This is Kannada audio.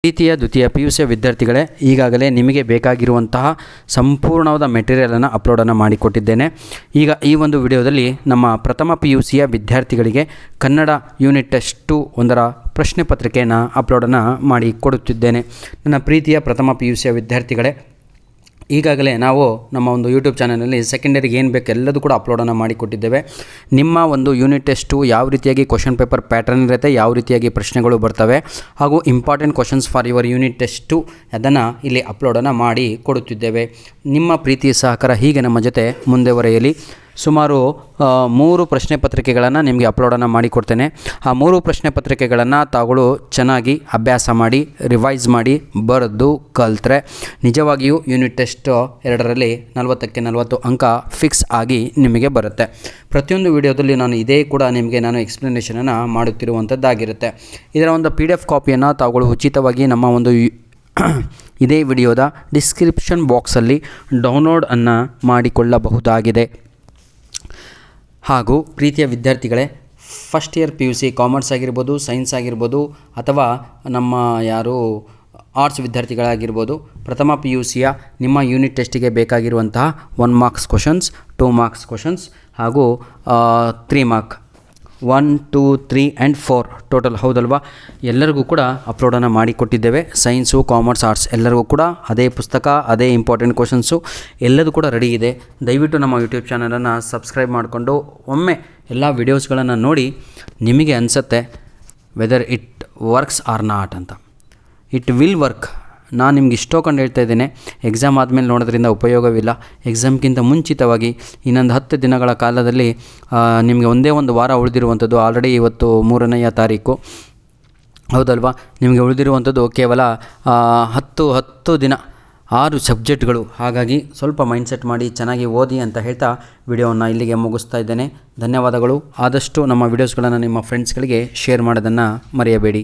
ಪ್ರೀತಿಯ ದ್ವಿತೀಯ PUC ವಿದ್ಯಾರ್ಥಿಗಳೇ, ಈಗಾಗಲೇ ನಿಮಗೆ ಬೇಕಾಗಿರುವಂತಹ ಸಂಪೂರ್ಣವಾದ ಮೆಟೀರಿಯಲನ್ನು ಅಪ್ಲೋಡನ್ನು ಮಾಡಿಕೊಟ್ಟಿದ್ದೇನೆ. ಈಗ ಈ ಒಂದು ವಿಡಿಯೋದಲ್ಲಿ ನಮ್ಮ ಪ್ರಥಮ PUCಯ ವಿದ್ಯಾರ್ಥಿಗಳಿಗೆ ಕನ್ನಡ ಯೂನಿಟ್ ಟೆಸ್ಟ್ 2 ಒಂದರ ಪ್ರಶ್ನೆ ಪತ್ರಿಕೆಯನ್ನು ಅಪ್ಲೋಡನ್ನು ಮಾಡಿ ಕೊಡುತ್ತಿದ್ದೇನೆ. ನನ್ನ ಪ್ರೀತಿಯ ಪ್ರಥಮ PUCಯ ವಿದ್ಯಾರ್ಥಿಗಳೇ, ಈಗಾಗಲೇ ನಾವು ನಮ್ಮ ಒಂದು ಯೂಟ್ಯೂಬ್ ಚಾನಲಲ್ಲಿ ಸೆಕೆಂಡರಿಗೆ ಏನು ಬೇಕು ಎಲ್ಲದೂ ಕೂಡ ಅಪ್ಲೋಡನ್ನು ಮಾಡಿಕೊಟ್ಟಿದ್ದೇವೆ. ನಿಮ್ಮ ಒಂದು ಯೂನಿಟ್ ಟೆಸ್ಟು ಯಾವ ರೀತಿಯಾಗಿ ಕ್ವಶನ್ ಪೇಪರ್ ಪ್ಯಾಟರ್ನ್ ಇರುತ್ತೆ, ಯಾವ ರೀತಿಯಾಗಿ ಪ್ರಶ್ನೆಗಳು ಬರ್ತವೆ, ಹಾಗೂ important questions for your unit test ಅದನ್ನು ಇಲ್ಲಿ ಅಪ್ಲೋಡನ್ನು ಮಾಡಿ ಕೊಡುತ್ತಿದ್ದೇವೆ. ನಿಮ್ಮ ಪ್ರೀತಿ ಸಹಕಾರ ಹೀಗೆ ನಮ್ಮ ಜೊತೆ ಮುಂದುವರೆಯಲಿ. ಸುಮಾರು 3 ಪ್ರಶ್ನೆ ಪತ್ರಿಕೆಗಳನ್ನು ನಿಮಗೆ ಅಪ್ಲೋಡನ್ನು ಮಾಡಿಕೊಡ್ತೇನೆ. ಆ 3 ಪ್ರಶ್ನೆ ಪತ್ರಿಕೆಗಳನ್ನು ತಾವುಗಳು ಚೆನ್ನಾಗಿ ಅಭ್ಯಾಸ ಮಾಡಿ, ರಿವೈಸ್ ಮಾಡಿ, ಬರೆದು ಕಲಿತ್ರೆ ನಿಜವಾಗಿಯೂ ಯೂನಿಟ್ ಟೆಸ್ಟ್ 2ರಲ್ಲಿ 40ಕ್ಕೆ 40 ಅಂಕ ಫಿಕ್ಸ್ ಆಗಿ ನಿಮಗೆ ಬರುತ್ತೆ. ಪ್ರತಿಯೊಂದು ವಿಡಿಯೋದಲ್ಲಿ ನಾನು ಇದೇ ಕೂಡ ನಿಮಗೆ ನಾನು ಎಕ್ಸ್ಪ್ಲನೇಷನನ್ನು ಮಾಡುತ್ತಿರುವಂಥದ್ದಾಗಿರುತ್ತೆ. ಇದರ ಒಂದು PDF ಕಾಪಿಯನ್ನು ತಾವುಗಳು ಉಚಿತವಾಗಿ ನಮ್ಮ ಒಂದು ಇದೇ ವಿಡಿಯೋದ ಡಿಸ್ಕ್ರಿಪ್ಷನ್ ಬಾಕ್ಸಲ್ಲಿ ಡೌನ್ಲೋಡನ್ನು ಮಾಡಿಕೊಳ್ಳಬಹುದಾಗಿದೆ. ಹಾಗೂ ಪ್ರೀತಿಯ ವಿದ್ಯಾರ್ಥಿಗಳೇ, ಫಸ್ಟ್ ಇಯರ್ PUC ಕಾಮರ್ಸ್ ಆಗಿರ್ಬೋದು, ಸೈನ್ಸ್ ಆಗಿರ್ಬೋದು, ಅಥವಾ ನಮ್ಮ ಆರ್ಟ್ಸ್ ವಿದ್ಯಾರ್ಥಿಗಳಾಗಿರ್ಬೋದು, ಪ್ರಥಮ PUCಯ ನಿಮ್ಮ ಯೂನಿಟ್ ಟೆಸ್ಟಿಗೆ ಬೇಕಾಗಿರುವಂತಹ 1 ಮಾರ್ಕ್ಸ್ ಕ್ವಶನ್ಸ್, 2 ಮಾರ್ಕ್ಸ್ ಕ್ವಶನ್ಸ್ ಹಾಗೂ 3 ಮಾರ್ಕ್ 1, 2, 3 ಆ್ಯಂಡ್ 4 ಟೋಟಲ್, ಹೌದಲ್ವಾ? ಎಲ್ಲರಿಗೂ ಕೂಡ ಅಪ್ಲೋಡನ್ನು ಮಾಡಿಕೊಟ್ಟಿದ್ದೇವೆ. ಸೈನ್ಸು, ಕಾಮರ್ಸ್, ಆರ್ಟ್ಸ್ ಎಲ್ಲರಿಗೂ ಕೂಡ ಅದೇ ಪುಸ್ತಕ, ಅದೇ ಇಂಪಾರ್ಟೆಂಟ್ ಕ್ವಶನ್ಸು ಎಲ್ಲದೂ ಕೂಡ ರೆಡಿ ಇದೆ. ದಯವಿಟ್ಟು ನಮ್ಮ ಯೂಟ್ಯೂಬ್ ಚಾನಲನ್ನು ಸಬ್ಸ್ಕ್ರೈಬ್ ಮಾಡಿಕೊಂಡು ಒಮ್ಮೆ ಎಲ್ಲ ವಿಡಿಯೋಸ್ಗಳನ್ನು ನೋಡಿ ನಿಮಗೆ ಅನಿಸುತ್ತೆ whether it works or not ಅಂತ. It will work. ನಾನು ನಿಮ್ಗೆ ಇಷ್ಟೋ ಕಂಡು ಹೇಳ್ತಾ ಇದ್ದೇನೆ, ಎಕ್ಸಾಮ್ ಆದಮೇಲೆ ನೋಡೋದ್ರಿಂದ ಉಪಯೋಗವಿಲ್ಲ. ಎಕ್ಸಾಮ್ಗಿಂತ ಮುಂಚಿತವಾಗಿ ಇನ್ನೊಂದು 10 ದಿನಗಳ ಕಾಲದಲ್ಲಿ ನಿಮಗೆ ಒಂದೇ ಒಂದು ವಾರ ಉಳಿದಿರುವಂಥದ್ದು. ಆಲ್ರೆಡಿ ಇವತ್ತು 3ನೇ ತಾರೀಕು, ಹೌದಲ್ವಾ? ನಿಮಗೆ ಉಳಿದಿರುವಂಥದ್ದು ಕೇವಲ 10 ದಿನ, 6 ಸಬ್ಜೆಕ್ಟ್ಗಳು. ಹಾಗಾಗಿ ಸ್ವಲ್ಪ ಮೈಂಡ್ಸೆಟ್ ಮಾಡಿ ಚೆನ್ನಾಗಿ ಓದಿ ಅಂತ ಹೇಳ್ತಾ ವಿಡಿಯೋವನ್ನು ಇಲ್ಲಿಗೆ ಮುಗಿಸ್ತಾ ಇದ್ದೇನೆ. ಧನ್ಯವಾದಗಳು. ಆದಷ್ಟು ನಮ್ಮ ವಿಡಿಯೋಸ್ಗಳನ್ನು ನಿಮ್ಮ ಫ್ರೆಂಡ್ಸ್ಗಳಿಗೆ ಶೇರ್ ಮಾಡೋದನ್ನು ಮರೆಯಬೇಡಿ.